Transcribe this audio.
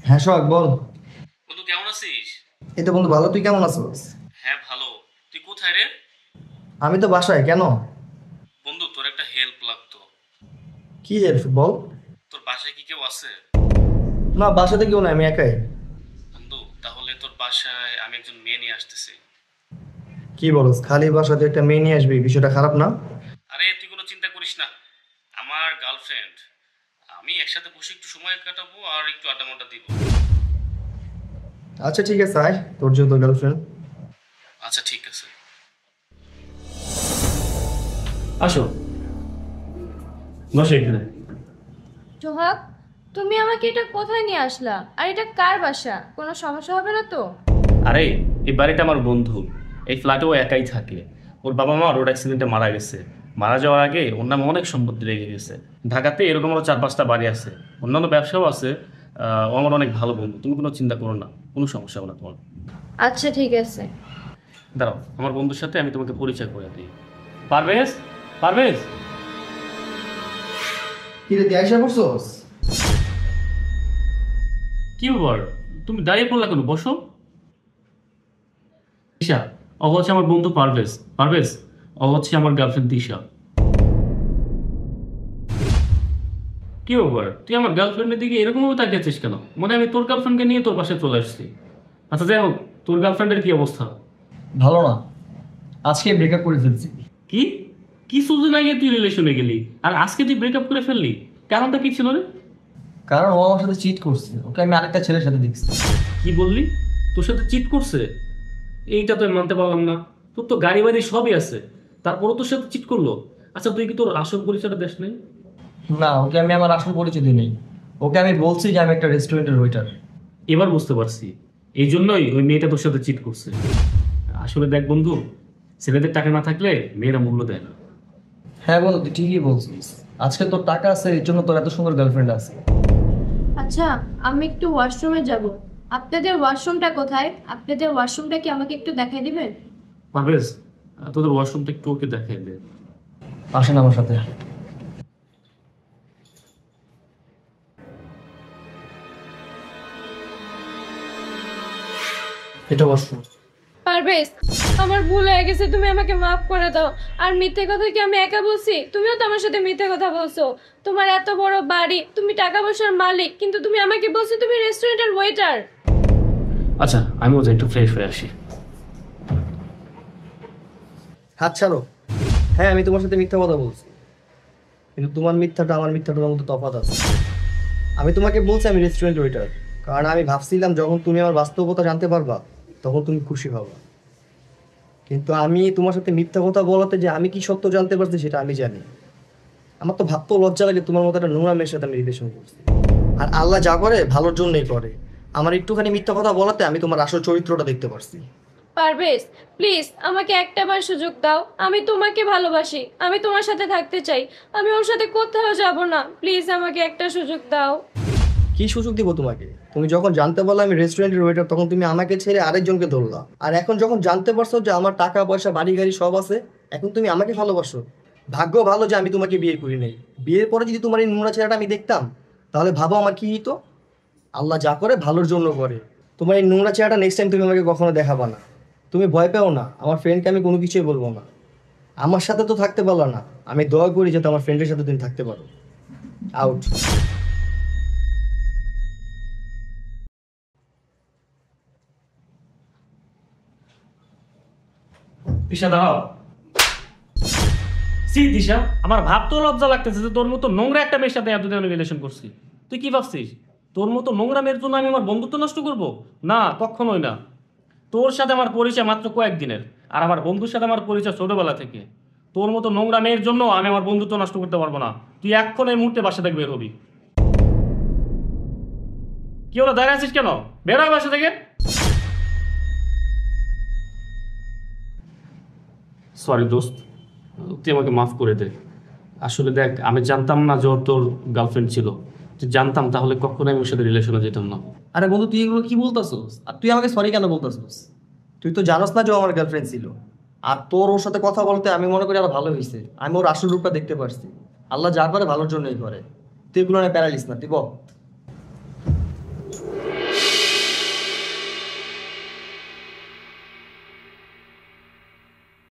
হ্যাঁ সোহাগ বল। বন্ধু কেমন আছিস? এই তো বন্ধু ভালো, তুই কেমন আছিস? হ্যাঁ ভালো। তুই কোথায় রে? আমি তো বাসায়, কেন? বন্ধু তোর একটা হেল্প লাগতো। কি হেল্প বল। তোর বাসায় কি কেউ আছে? না, বাসাতে কেউ না, আমি একাই। বন্ধু তাহলে তোর বাসায় আমি একজন মেয়ে নিয়ে আসতেছি। কি বলস, খালি বাসাতে একটা মেয়ে নিয়ে আসবি? বিষয়টা খারাপ না? আরে তুই কোনো চিন্তা করিস না, আমার গার্লফ্রেন্ড। আমি একসাথে বসে একটু সময় কাটাবো আর একটু আড্ডা মাড্ডা দিব। আচ্ছা ঠিক আছে, আয়, তোর যেহেতু গার্লফ্রেন্ড। আচ্ছা ঠিক আছে। আসো, বসো এখানে। সোহাগ, তুমি আমাকে এটা কোথায় নিয়ে আসলা? আর এটা কার বাসা? কোনো সমস্যা হবে না তো? আরে, এই বাড়িটা আমার বন্ধু। এই ফ্ল্যাটে ও একাই থাকে। ওর বাবা মা রোড অ্যাক্সিডেন্টে মারা গেছে। মারা যাওয়ার আগে ওর নামে অনেক সম্পত্তি রেখে গেছে। ঢাকাতে এরকম আরো 4-5টা বাড়ি আছে, অন্যান্য ব্যবসাও আছে। ও আমার অনেক ভালো বন্ধু, তুমি কোনো চিন্তা করো না, কোনো সমস্যা হবে না তোমার। আচ্ছা ঠিক আছে। দাঁড়াও, আমার বন্ধুর সাথে আমি তোমাকে পরিচয় করে দিই। পারভেজ, পারভেজ। কি রে, তুই আইসা করছস? কি ব্যাপার, তুমি দাঁড়িয়ে পড়লা কেন? বসো। দিশা, ও হচ্ছে আমার বন্ধু পারভেজ। পারভেজ, ও হচ্ছে আমার গার্লফ্রেন্ড দিশা। কি ব্যাপার, তুই আমার গার্লফ্রেন্ডের দিকে এরকম ভাবে তাকিয়েছিস কেন? মনে হয় আমি তোর গার্লফ্রেন্ডকে নিয়ে তোর পাশে চলে আসছি। আচ্ছা যাই হোক, তোর গার্লফ্রেন্ডের কি অবস্থা? ভালো না, আজকে ব্রেকআপ করে ফেলছি। কি কি সুযোগ আগে তুই রিলেশনে গেলি, আর আজকে তুই ব্রেকআপ করে ফেললি? কারণটা কি ছিল রে? কারণ ও আমার সাথে চিট করছে, ওকে আমি আরেকটা ছেলের সাথে দেখছি। কি বললি? তোর সাথে চিট করছে? এইটা তো আমি মানতে পারলাম না। তোর তো গাড়ি বাড়ি সবই আছে, তারপরও তোর সাথে চিট করলো? আচ্ছা তুই কি তোর আসল পরিচয়টা দেশ নেই? না, ওকে আমি আমার আসল পরিচয় দিই নেই। ওকে আমি বলছি যে আমি একটা রেস্টুরেন্টের ওয়েটার। এবার বুঝতে পারছি, এই জন্যই ওই মেয়েটা তোর সাথে চিট করছে। আসলে দেখ বন্ধু, ছেলেদের টাকা না থাকলে মেয়েরা মূল্য দেয় না। হ্যাঁ বন্ধু, তুই ঠিকই বলছিস। আজকে তোর টাকা আছে, এর জন্য তোর এত সুন্দর গার্লফ্রেন্ড আছে। আচ্ছা, আমি একটু ওয়াশরুমে যাব। আপনাদের ওয়াশরুমটা কোথায়? আপনাদের ওয়াশরুমটা কি আমাকে একটু দেখাই দিবেন? পারভেজ, তোদের ওয়াশরুমটা একটু ওকে দেখাই দে। আসেন আমার সাথে। এটা ওয়াশরুম। পারভেজ, আমার ভুল হয়ে গেছে, তুমি আমাকে মাফ করে দাও। আর মিথ্যে কথা কি আমি একা বলছি? তুমিও তো আমার সাথে মিথ্যে কথা বলছো। তোমার এত বড় বাড়ি, তুমি টাকা পয়সার মালিক, কিন্তু তুমি আমাকে বলছো তুমি রেস্টুরেন্টের ওয়েটার। আচ্ছা আমিও যাই একটু ফ্রেশ হয়ে আসি। হাত ছাড়ো। হ্যাঁ, আমি তোমার সাথে মিথ্যা কথা বলছি, কিন্তু তোমার মিথ্যাটা আমার মিথ্যাটার মধ্যে তফাৎ আছে। আমি তোমাকে বলছি আমি রেস্টুরেন্ট ওয়েটার, কারণ আমি ভাবছিলাম যখন তুমি আমার বাস্তবতা জানতে পারবা তখন তুমি খুশি হবা। কিন্তু আমি তোমার সাথে মিথ্যা কথা বলাতে যে আমি কি সত্য জানতে পারছি সেটা আমি জানি। আমার তো ভাবতেও লজ্জা লাগে তোমার মতো একটা নোংরা মেয়ের সাথে আমি রিলেশন করছি। আর আল্লাহ যা করে ভালোর জন্যই করে। আমার একটুখানি মিথ্যা কথা বলাতে আমি তোমার আসল চরিত্রটা দেখতে পারছি। পারভেজ, প্লিজ আমাকে একটাবার সুযোগ দাও। আমি তোমাকে ভালোবাসি, আমি তোমার সাথে থাকতে চাই। আমি ওর সাথে কোথাও যাব না, প্লিজ আমাকে একটা সুযোগ দাও। কি সুযোগ দিব তোমাকে? তুমি যখন জানতে পারলে আমি রেস্টুরেন্টের ওয়েটার তখন তুমি আমাকে ছেড়ে আরেকজনকে ধরলা, আর এখন যখন জানতে পারছো যে আমার টাকা পয়সা বাড়ি গাড়ি সব আছে, এখন তুমি আমাকে ভালোবাসো। ভাগ্য ভালো যে আমি তোমাকে বিয়ে করি নাই। বিয়ের পরে যদি তোমার এই নোংরা চেহারাটা আমি দেখতাম, তাহলে ভাবো আমার কি হতো। আল্লাহ যা করে ভালোর জন্য করে। তোমার এই নোংরা চেহারাটা নেক্সট টাইম তুমি আমাকে কখনো দেখাবা না। তুমি ভয় পেও না, আমার ফ্রেন্ডকে আমি কোনো কিছুই বলবো না। আমার সাথে তো থাকতে পারলো না, আমি দোয়া করি যাতে আমার ফ্রেন্ডের সাথে তুমি থাকতে পারো। আউট। দিশা দাও। সি দিশা, আমার ভাবতেও লজ্জা লাগতেছে যে তোর মতো নোংরা একটা মেয়ের সাথে এতদিন আমি রিলেশন করছি। তুই কি ভাবছিস তোর মতো নোংরা মেয়ের জন্য আমি আমার বন্ধুত্ব নষ্ট করব? না, কখনোই না। তোর সাথে আমার পরিচয় মাত্র কয়েকদিনের, আর আমার বন্ধুর সাথে আমার পরিচয় ছোটবেলা থেকে। তোর মতো নোংরা মেয়ের জন্য আমি আমার বন্ধুত্ব নষ্ট করতে পারবো না। তুই এখন এই মুহূর্তে বাসা থেকে বের হবি। কি হলো, দাঁড়িয়ে আছিস কেন? বের হয় বাসা থেকে। সরি দোস্ত, তুই আমাকে মাফ করে দে। আসলে দেখ, আমি জানতাম না যে ওর তোর গার্লফ্রেন্ড ছিল। তুই জানতাম তাহলে কখনোই আমি ওর সাথে রিলেশনে যেতাম না। আরে বন্ধু, তুই এগুলো কি বলতেছস? আর তুই আমাকে সরি কেন বলতেছস? তুই তো জানোস না যে ও আমার গার্লফ্রেন্ড ছিল। আর তোর ওর সাথে কথা বলতে আমি মনে করি আরো ভালো হয়েছে, আমি ওর আসল রূপটা দেখতে পারছি। আল্লাহ যা করে ভালোর জন্যই করে। তুই এগুলো নিয়ে প্যারালিস না, তুই বল।